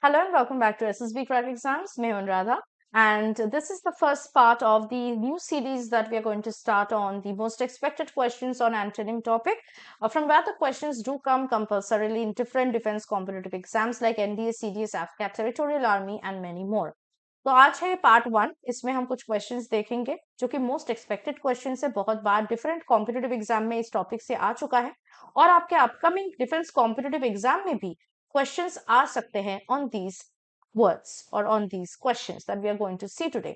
Hello and welcome back to SSB Crack Exams. मैं हूं Radha, and this is the first part of the new series that we are going to start on the most expected questions on antonym topic, from where the questions do come compulsorily in different defense competitive exams like NDA, CDS, AFCAT, Territorial Army and many more. तो आज है part 1। इसमें हम कुछ questions देखेंगे जो कि most expected question है, बहुत बार डिफरेंट कॉम्पिटेटिव एग्जाम में इस टॉपिक से आ चुका है और आपके अपकमिंग डिफेंस कॉम्पिटेटिव एग्जाम में भी questions आ सकते हैं on these words or on these questions that we are going to see today.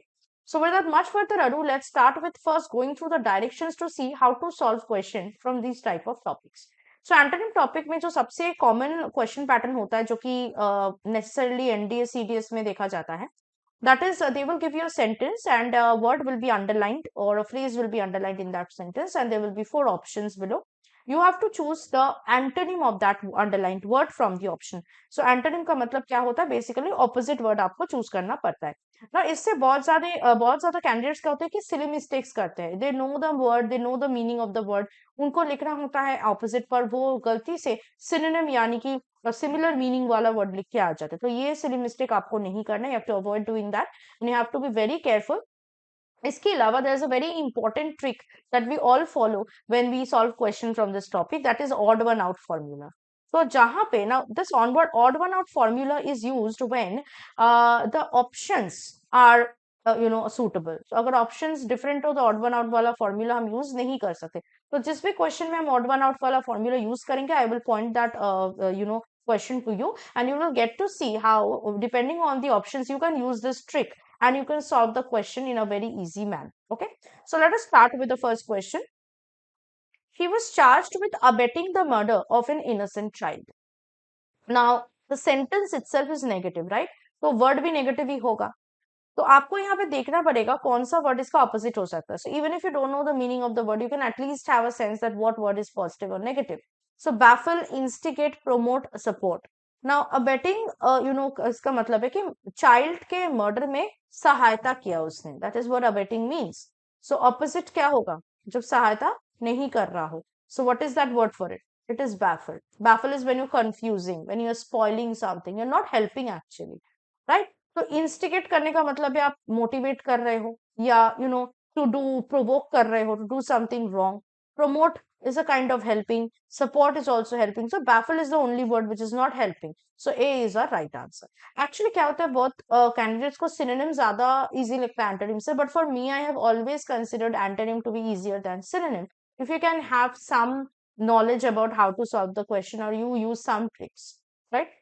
So without much further ado, let's start with first going through the directions to see how to solve question from these type of topics. So antonym topic में जो सबसे common question pattern होता है जो कि necessarily NDA CDS में देखा जाता है, that is they will give you a sentence and a word will be underlined or a phrase will be underlined in that sentence and there will be 4 options below. You have to choose the antonym of that underlined word from the option. So antonym का मतलब क्या होता है, basically opposite word आपको choose करना पड़ता है ना। इससे बहुत ज्यादा कैंडिडेट्स क्या होते हैं कि सिली मिस्टेक्स करते हैं। They know the word, they know the meaning of the word, उनको लिखना होता है ऑपोजिट पर, वो गलती से सिनोनिम यानी कि सिमिलर मीनिंग वाला वर्ड लिख के आ जाते हैं। तो ये सिली मिस्टेक आपको नहीं करना, you have to avoid doing that and you have to be very careful. इसके अलावा there is a very important trick that we all follow when we solve question from this topic, that is odd one out formula. तो जहां पे ना this onward odd one out formula is used when the options are suitable. तो अगर options different हो तो odd one out वाला formula हम यूज नहीं कर सकते। तो जिस भी क्वेश्चन में हम ऑड वन आउट वाला फॉर्मूला यूज करेंगे, I will point that question to you and you will get to see how depending on the options you can use this trick and you can solve the question in a very easy manner. Okay, so let us start with the first question. He was charged with abetting the murder of an innocent child. Now the sentence itself is negative, right? तो word भी negative ही होगा। तो आपको यहाँ पे देखना पड़ेगा कौन सा वर्ड इसका ऑपोजिट हो सकता है। So even if you don't know the meaning of the word, you can at least have a sense that what word is positive और negative. So baffle, instigate, promote, support. Now abetting इसका मतलब है कि child के murder में सहायता किया उसने, that is what abetting means. So opposite क्या होगा जब सहायता नहीं कर रहा हो? So what is that word for it? It is baffle. Baffle is when you're confusing, when you're spoiling something, you're not helping actually, right? तो instigate करने का मतलब है आप मोटिवेट कर रहे हो या टू डू प्रोवोक कर रहे हो to do something wrong. Promote is a kind of helping, support is also helping, so baffle is the only word which is not helping, so A is our right answer. Actually क्या होता है, बहुत candidates को synonym ज्यादा easy लगता है antonym से, but for me I have always considered antonym to be easier than synonym if you can have some knowledge about how to solve the question or you use some tricks, right?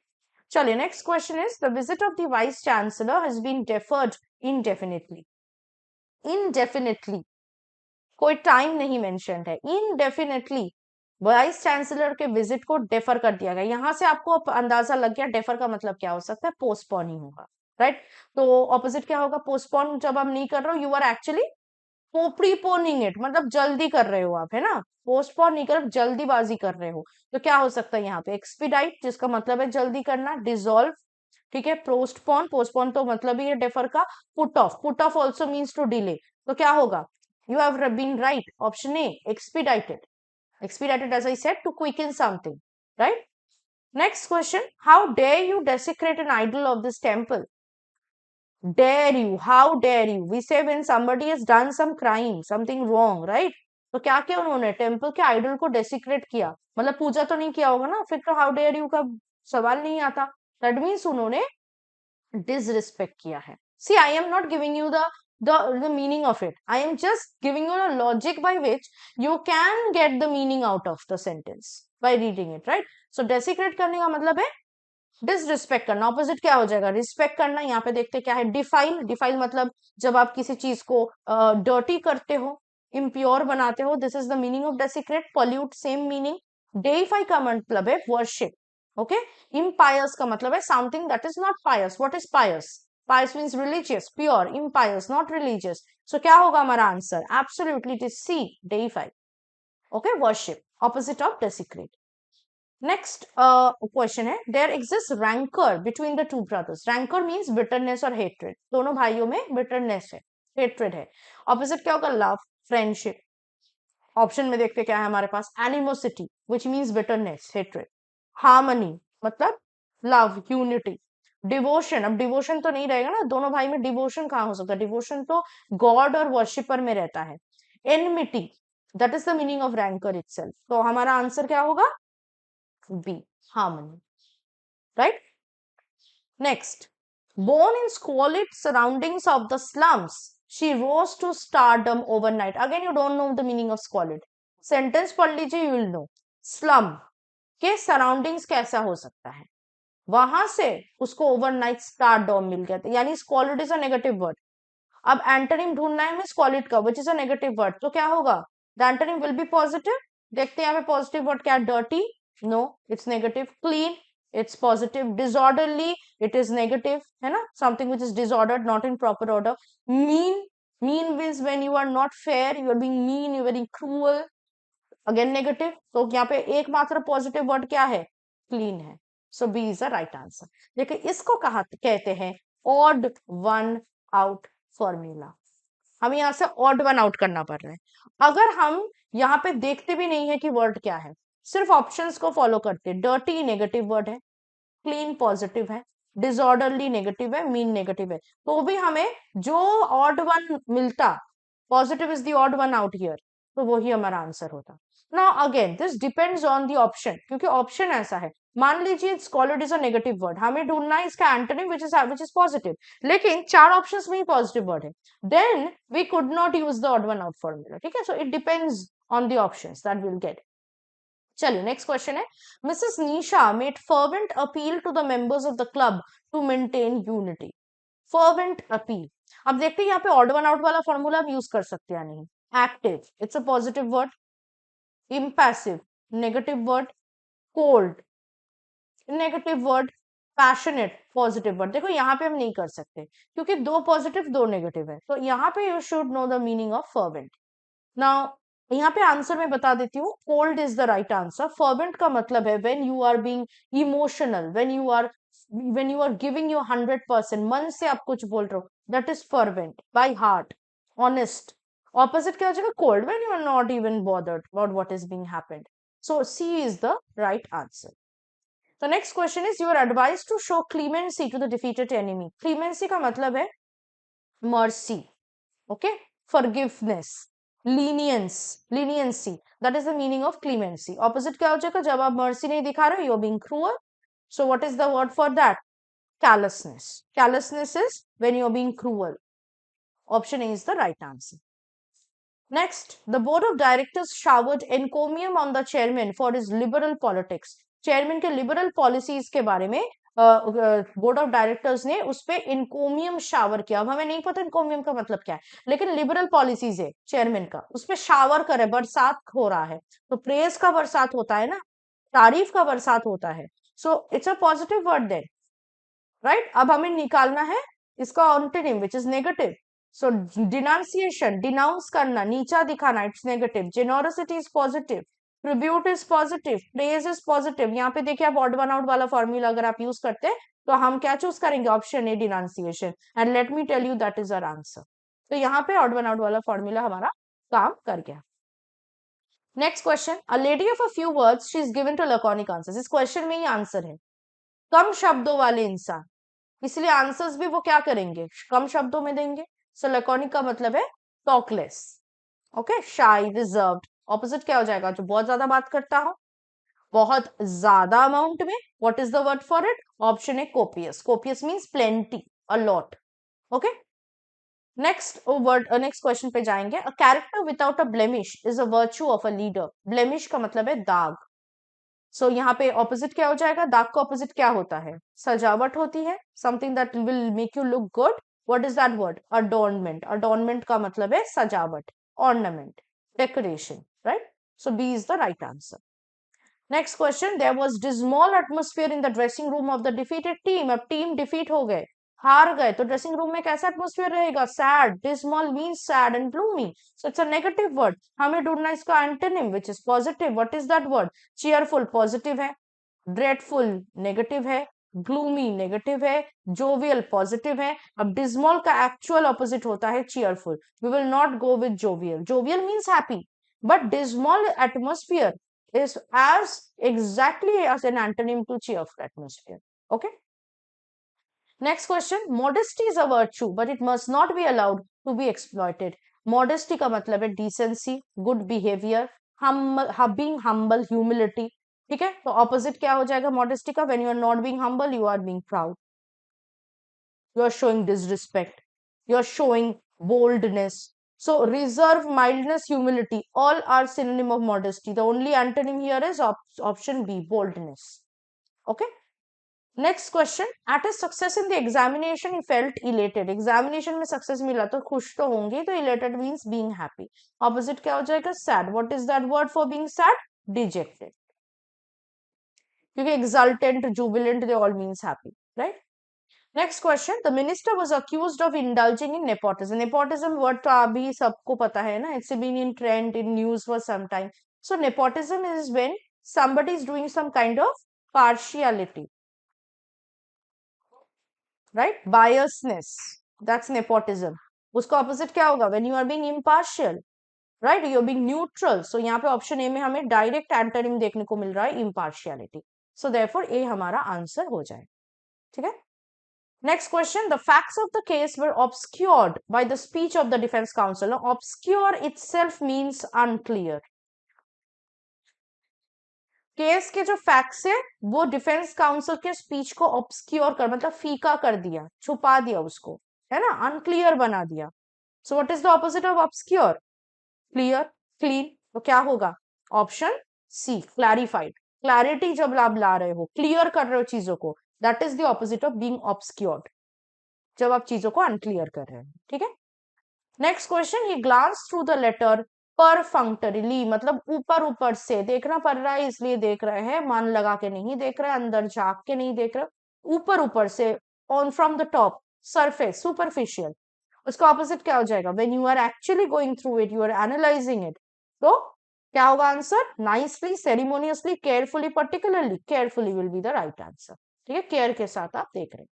चलिए, next question is the visit of the vice chancellor has been deferred indefinitely. Indefinitely, कोई time नहीं mentioned है, indefinitely vice chancellor के visit को defer कर दिया गया। यहां से आपको अंदाजा लग गया डेफर का मतलब क्या हो सकता है, पोस्टपोन ही होगा, राइट? तो ऑपोजिट क्या होगा? पोस्टपोन जब आप नहीं कर रहे हो, यू आर एक्चुअली प्रीपोनिंग इट, मतलब जल्दी कर रहे हो आप, है ना? पोस्टपोन नहीं कर, जल्दीबाजी कर रहे हो। तो क्या हो सकता है यहाँ पे? एक्सपीडाइट, जिसका मतलब है जल्दी करना। डिसॉल्व, ठीक है। पोस्टपोन, पोस्टपोन तो मतलब ही है डेफर का। Put off, put off also means to delay. तो क्या होगा? You have been right, option A, expedited. Expedited, as I said, to quicken something, right? Next question. How dare you desecrate an idol of this temple? Dare you? How dare you? We say when somebody has done some crime, something wrong, right? तो क्या किया उन्होंने? Temple के idol को desiccated किया, मतलब पूजा तो नहीं किया होगा ना, फिर तो हाउ डेयर यू का सवाल नहीं आता। दैट मीन्स उन्होंने डिसरिस्पेक्ट किया है। See, I am not giving you the meaning of it. I am just giving you a logic by which you can get the meaning out of the sentence by reading it, right? So desecrate करने का मतलब है disrespect करना। Opposite क्या हो जाएगा? Respect करना। यहाँ पे देखते क्या है? डिफाइल। डिफाइल मतलब जब आप किसी चीज को डर्टी करते हो, इम्प्योर बनाते हो, this is the meaning of desecrate. Pollute, same meaning. Deify का मतलब है वर्शिप, ओके। इम्पायस का मतलब है something that is not pious. What is pious? Pious means religious, pure. Impious, not religious. So क्या होगा हमारा आंसर? Absolutely it is C, deify, okay. Worship, opposite of desecrate. Next question है, there exist rancour between the two brothers. Rancour means bitterness और hatred, दोनों भाइयों में bitterness है, हेट्रेड है। ऑपोजिट क्या होगा? Love, friendship. ऑप्शन में देखते क्या है हमारे पास? Animosity, which means bitterness, hatred. Harmony मतलब लव, यूनिटी। डिवोशन, अब डिवोशन तो नहीं रहेगा ना, दोनों भाई में डिवोशन कहाँ हो सकता है, डिवोशन तो गॉड और वर्शिपर में रहता है। Enmity, that is the meaning of rancour itself, तो हमारा आंसर क्या होगा, B, harmony, right. Next, born in squalid surroundings of the slums, she rose to stardom overnight. Again, you don't know the meaning of squalid. Sentence पढ़ लीजिए, you will know. Slum के surroundings कैसा हो सकता है, वहां से उसको ओवरनाइट स्टारडॉम मिल गया था, यानी squalid is a negative word. अब एंटोनिम ढूंढना है हमें स्क्वालिड का, which is a negative word, तो क्या होगा, the antonym will be positive. देखते हैं यहाँ पे पॉजिटिव वर्ड क्या, dirty, no it's negative, clean it's positive, disorderly it is negative, है ना, something which is disordered, not in proper order. Mean, mean means when you are not fair, you are being mean, you are very cruel, again negative. तो यहाँ पे एकमात्र positive word क्या है, clean है, so B is the right answer. देखिए इसको कहा कहते हैं ऑड वन आउट फॉर्मूला। हमें यहाँ से ऑड वन आउट करना पड़ रहा है। अगर हम यहाँ पे देखते भी नहीं है कि वर्ड क्या है, सिर्फ ऑप्शंस को फॉलो करते, डर्टी नेगेटिव वर्ड है, क्लीन पॉजिटिव है, डिसऑर्डरली नेगेटिव है, मीन नेगेटिव है, तो भी हमें जो ऑड वन मिलता, positive is the odd one out here, तो वही हमारा आंसर होता। Now again this depends on the option, क्योंकि ऑप्शन ऐसा है, मान लीजिए स्कॉलर्ड इज अ नेगेटिव वर्ड, हमें ढूंढना है इसका एंटोनिम विच इज पॉजिटिव, लेकिन चार ऑप्शंस में ही पॉजिटिव वर्ड है, then we could not use the odd one out formula, ठीक है। So it depends on the options that will get. चलिए नेक्स्ट क्वेश्चन है, Mrs Nisha made fervent appeal to the members of the club to maintain unity. Fervent appeal, अब देखते हैं यहाँ पे odd one out वाला फॉर्मूला हम यूज कर सकते हैं या नहीं। Active, it's a positive word, impassive, negative word, cold, negative word, passionate, positive word. देखो यहाँ पे हम नहीं कर सकते क्योंकि दो पॉजिटिव दो नेगेटिव है, तो यहाँ पे you should know the meaning of fervent. Now यहाँ पे आंसर मैं बता देती हूँ, cold is the right answer. Fervent का मतलब है when you are being emotional, when you are giving your 100%, मन से आप कुछ बोल रहे हो, that is fervent, by heart, honest. Opposite क्या हो जाएगा, cold, when you are not even bothered about what is being happened. So C is the right answer. The next question is, you are advised to show clemency to the defeated enemy. Clemency का मतलब है mercy, okay, forgiveness, leniency, that is the meaning of clemency. Opposite क्या हो जाएगा, जब आप mercy नहीं दिखा रहे, you are being cruel. So what is the word for that? Callousness. Callousness is when you are being cruel. Option A is the right answer. Next, the board of directors showered encomium on the chairman for his liberal politics. Chairman के liberal policies के बारे में board of directors ने उस पे इनकोमियम shower किया। अब हमें नहीं पता इनकोमियम का मतलब क्या है, लेकिन लिबरल पॉलिसीज है चेयरमैन का, उस पे शावर करे, बरसात हो रहा है, तो प्रेज का बरसात होता है ना, तारीफ का बरसात होता है, so it's a positive word then, right. अब हमें निकालना है इसका antonym which is negative. So denunciation, denounce करना, नीचा दिखाना, it's negative. Generosity is positive, tribute is positive, praise is positive. यहाँ पे देखिए आप ऑड वन आउट वाला फॉर्मूला अगर आप यूज करते हैं तो हम क्या चूज करेंगे, option A denunciation, and let me tell you that is our answer. तो यहाँ पे ऑड वन आउट वाला फॉर्मूला हमारा काम कर गया। Next question, a lady of a few words she is given to laconic answers. इस क्वेश्चन में ही आंसर है कम शब्दों वाले इंसान, इसलिए आंसर्स भी वो क्या करेंगे, कम शब्दों में देंगे। सो लैकोनिक का मतलब है टॉकलेस, ओके, शाई, रिजर्व्ड। ऑपोजिट क्या हो जाएगा, जो बहुत ज्यादा बात करता हो, बहुत ज्यादा अमाउंट में। What is the word for it, option A copious. Copious means plenty, a lot, okay. Next word, next question पे जाएंगे। A character without a blemish is a virtue of a leader. Blemish का मतलब है दाग। सो यहाँ पे opposite क्या हो जाएगा, दाग का ऑपोजिट क्या होता है, सजावट होती है, something that will make you look good. What is that word, adornment. Adornment का मतलब है सजावट, ornament, decoration, right. So B is the right answer. Next question, there was dismal atmosphere in the dressing room of the defeated team. अब team defeat हो गए, हार गए, तो ड्रेसिंग रूम में कैसा एटमॉस्फेयर रहेगा, sad. Dismal means sad and gloomy, so it's a negative word. हमें ढूंढना इसका antonym which is positive. What is that word, cheerful positive है, ड्रेडफुल नेगेटिव है, ग्लूमी नेगेटिव है, जोवियल पॉजिटिव है। अब डिसमॉल का एक्चुअल ऑपोजिट होता है cheerful, we will not go with jovial. Jovial means happy, but dismal atmosphere is as exactly as an antonym to cheerful atmosphere, okay. Next question, modesty is a virtue but it must not be allowed to be exploited. Modesty का मतलब है decency, good behaviour, being humble, humility. ठीक है, तो opposite क्या हो जाएगा modesty का? When you are not being humble, you are being proud, you are showing disrespect, you are showing boldness. So reserve, mildness, humility, all are synonym of modesty. The only antonym here is option B, boldness. Okay, next question, at his success in the examination he felt elated. Examination में success मिला तो खुश तो होंगे, तो elated means being happy. Opposite क्या हो जाएगा? Sad. What is that word for being sad? Dejected. क्योंकि exultant, jubilant, they all means happy, right? Next question, the minister was accused of indulging in nepotism. Nepotism word तो अभी सबको पता है ना, it's been in trend in news for some time. So nepotism is when somebody is doing some kind of partiality, right? Biasness, that's nepotism. उसका opposite क्या होगा? when you are being impartial, right? you are being neutral. so यहाँ पे option A में हमें direct antonym देखने को मिल रहा है, impartiality. so therefore ए हमारा आंसर हो जाए। ठीक है, next question, the facts of the case were obscured by the speech of the defense counsel. Now, obscure itself means unclear. Case के जो फैक्ट्स है वो डिफेंस काउंसिल के स्पीच को ऑब्सक्योर कर, मतलब फीका कर दिया, छुपा दिया उसको, है ना, अनक्लियर बना दिया। So what is the opposite of obscure? Clear, clean. तो क्या होगा? Option C, clarified. क्लैरिटी जब आप ला रहे हो, क्लियर कर रहे हो चीजों को, that is the opposite of being obscured, जब आप चीजों को अनक्लियर कर रहे हैं। ठीक है, next question, he glance through the letter perfunctorily, मतलब ऊपर ऊपर से देखना पड़ रहा है इसलिए देख रहे हैं, मन लगा के नहीं देख रहे, अंदर झांक के नहीं देख रहे, ऊपर ऊपर से, on from the top, surface, superficial. उसका ऑपोजिट क्या हो जाएगा? When you are actually going through it, you are analysing it, तो क्या होगा answer? Nicely, ceremoniously, carefully, particularly. Carefully will be the right answer. ठीक है, केयर के साथ आप देख रहे हैं।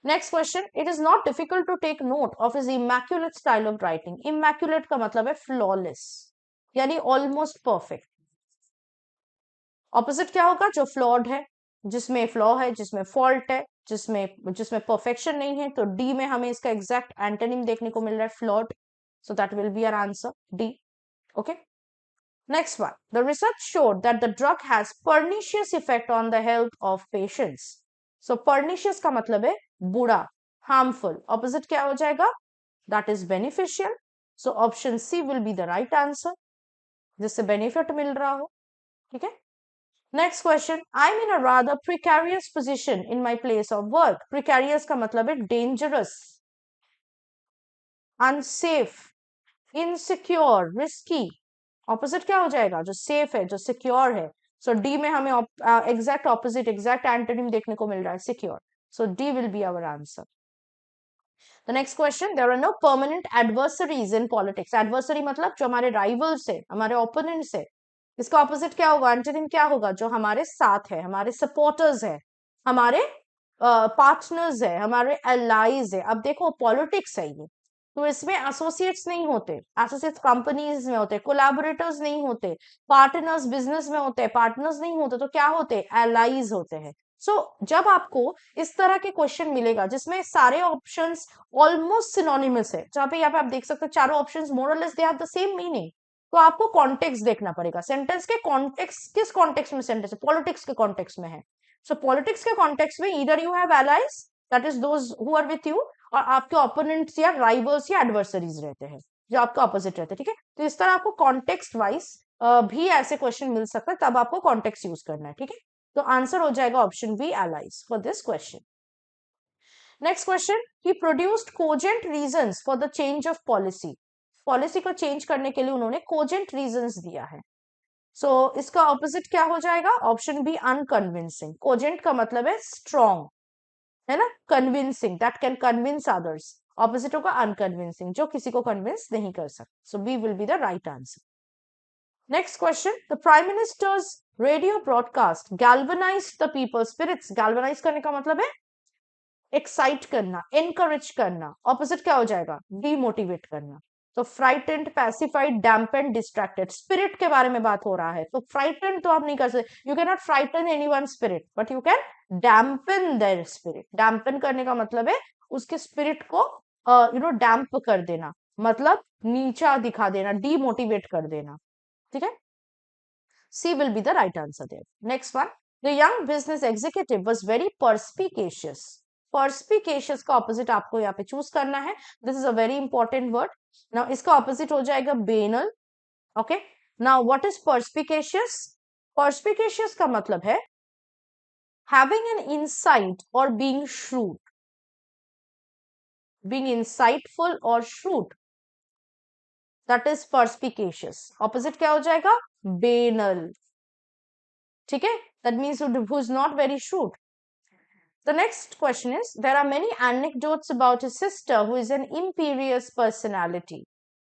Next question, it is not difficult to take note of his immaculate style of writing. Immaculate का मतलब है फ्लॉलेस, यानी ऑलमोस्ट परफेक्ट। ऑपोजिट क्या होगा? जो फ्लॉड है, जिसमें फ्लॉ है, जिसमें फॉल्ट है, जिसमें जिसमें परफेक्शन नहीं है। तो डी में हमें इसका एग्जैक्ट एंटोनिम देखने को मिल रहा है, flawed. So that will be our answer, D. Okay, next one, the research showed that the drug has pernicious effect on the health of patients. So pernicious का मतलब है बुरा, हार्मफुल। ऑपोजिट क्या हो जाएगा? That is beneficial. So option C will be the right answer, जिससे benefit मिल रहा हो। ठीक है, next question, I am in a rather precarious position in my place of work. Precarious का मतलब है dangerous, unsafe, insecure, risky. Opposite क्या हो जाएगा? जो सेफ है, जो सिक्योर है। सो डी में हमें एग्जैक्ट ऑपोजिट, एग्जैक्ट एंटोनिम देखने को मिल रहा है, secure. So D will be our answer. The next question, there are no permanent adversaries in politics. Adversary मतलब जो हमारे राइवल्स है, हमारे ओपोनेंट्स है। इसका ऑपोजिट क्या होगा? एंटोनिम क्या होगा? जो हमारे साथ है, हमारे सपोर्टर्स है, हमारे पार्टनर्स है, हमारे एलाइज है। अब देखो पॉलिटिक्स है ये, तो इसमें एसोसिएट्स नहीं होते, एसोसिएट्स कंपनीज में होते, कोलैबोरेटर्स नहीं होते, पार्टनर्स बिजनेस में होते हैं, पार्टनर्स नहीं होते, तो क्या होते हैं? एलाइज होते हैं। सो जब आपको इस तरह के क्वेश्चन मिलेगा जिसमें सारे ऑप्शंस ऑलमोस्ट सिनोनिमस है, जहां पे यहाँ पे आप देख सकते हो चारों ऑप्शंस मोर और less they have the same meaning, तो आपको कॉन्टेक्स्ट देखना पड़ेगा। सेंटेंस के कॉन्टेक्स्ट, किस कॉन्टेक्स्ट में सेंटेंस है? पॉलिटिक्स के कॉन्टेक्स्ट में है। सो पॉलिटिक्स के कॉन्टेक्स्ट में either you have allies, that is those who are with you, और आपके ओपोनेंट्स या राइवल्स या एडवर्सरीज रहते हैं जो आपके ऑपोजिट रहते हैं। ठीक है, तो इस तरह आपको कॉन्टेक्स्ट वाइज भी ऐसे क्वेश्चन मिल सकता है, तब आपको कॉन्टेक्स्ट यूज करना है। ठीक है, तो आंसर हो जाएगा option B, allies, for this question. Next question, he produced cogent reasons for the change of policy. Policy को चेंज करने के लिए उन्होंने कोजेंट रीजंस दिया है। सो इसका ऑपोजिट क्या हो जाएगा? Option B, unconvincing. कोजेंट का मतलब है स्ट्रॉन्ग, है ना, convincing, that can convince others. Opposite होगा अनकन्विंसिंग, जो किसी को कन्विंस नहीं कर सकता। So B will be the right answer. Next question, the prime minister's radio broadcast galvanise the people spirits. Galvanise करने का मतलब है एक्साइट करना, एनकरेज करना। ऑपोजिट क्या हो जाएगा? डीमोटिवेट करना। तो फ्राइटेंड, पैसिफाइड, डैम्पेंड, डिस्ट्रैक्टेड, स्पिरिट के बारे में बात हो रहा है। तो फ्राइटेंड तो आप नहीं कर सकते, you can not frighten anyone spirit, but you can dampen their spirit. Dampen करने का मतलब है उसके स्पिरिट को डैम्प कर देना, मतलब नीचा दिखा देना, डीमोटिवेट कर देना। ठीक है, C will be the right answer there. Next one, the young business executive was very perspicacious. Perspicacious का opposite आपको यहाँ पे choose करना है. This is a very important word. Now इसका opposite हो जाएगा banal. Okay. Now what is perspicacious? Perspicacious का मतलब है having an insight or being shrewd. Being insightful or shrewd. That is perspicacious. Opposite क्या हो जाएगा? Banal. ठीक है, that means who is not very shrewd. The next question is, there are many anecdotes about his sister who is an imperious personality.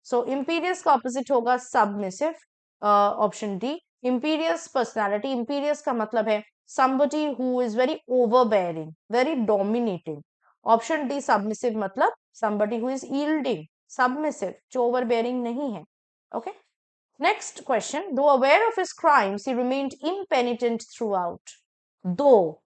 So imperious का opposite होगा submissive. Option D, imperious personality. Imperious का मतलब है somebody who is very overbearing, very dominating. Option D, submissive मतलब somebody who is yielding, submissive, जो overbearing नहीं है. Okay. Next question, though aware of his crimes, he remained impenitent throughout. दो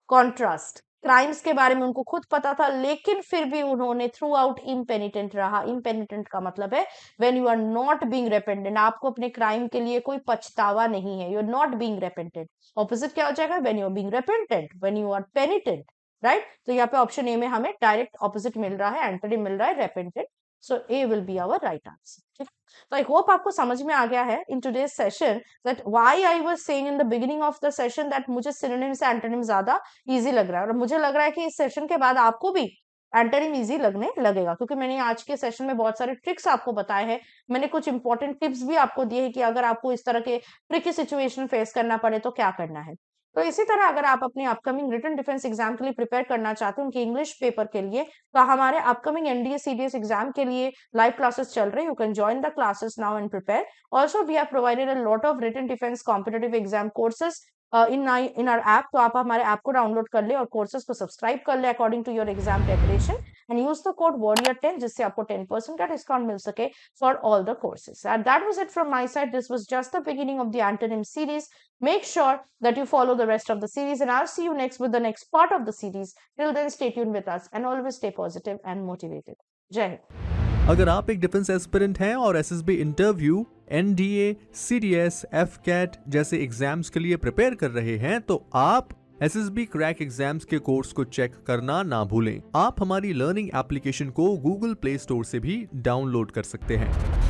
contrast, crimes के बारे में उनको खुद पता था, लेकिन फिर भी उन्होंने throughout impenitent रहा. Impenitent का मतलब है when you are not being repentant, आपको अपने crime के लिए कोई पछतावा नहीं है, you are not being repentant. Opposite क्या हो जाएगा? When you are being repentant, when you are penitent, right? तो यहाँ पे ऑप्शन ए में हमें डायरेक्ट ऑपोजिट मिल रहा है, एंटोनिम मिल रहा है repentant. So A will be our right answer. ठीक है, तो आई होप आपको समझ में आ गया है in today's session that why I was saying in the beginning of the session that मुझे सिनोनिम से एंटोनिम ज्यादा इजी लग रहा है, और मुझे लग रहा है कि इस सेशन के बाद आपको भी एंटोनिम इजी लगने लगेगा, क्योंकि मैंने आज के सेशन में बहुत सारे ट्रिक्स आपको बताए हैं, मैंने कुछ इंपॉर्टेंट टिप्स भी आपको दिए हैं कि अगर आपको इस तरह के ट्रिकी सिचुएशन फेस करना पड़े तो क्या करना है. तो इसी तरह अगर आप अपनी अपकमिंग रिटन डिफेंस एग्जाम के लिए प्रिपेयर करना चाहते हैं उनके इंग्लिश पेपर के लिए, तो हमारे अपकमिंग एनडीए सीडीएस एग्जाम के लिए लाइव क्लासेस चल रहे हैं. You can join the classes now and prepare. Also we have provided a lot of written defence competitive exam courses in our app. तो आप हमारे ऐप को डाउनलोड कर ले और कोर्सेज को सब्सक्राइब कर ले according to your exam preparation, and use the code warrior10 जिससे आपको 10% का डिस्काउंट मिल सके for all the courses. And that was it from my side. This was just the beginning of the antonym series. Make sure that you follow the rest of the series, and I'll see you next with the next part of the series. Till then, stay tuned with us and always stay positive and motivated. Jai Hind. अगर आप एक defence aspirant हैं और SSB interview, NDA, CDS, AFCAT जैसे exams के लिए prepare कर रहे हैं, तो आप एसएसबी क्रैक एग्जाम्स के कोर्स को चेक करना ना भूलें. आप हमारी लर्निंग एप्लीकेशन को गूगल प्ले स्टोर से भी डाउनलोड कर सकते हैं.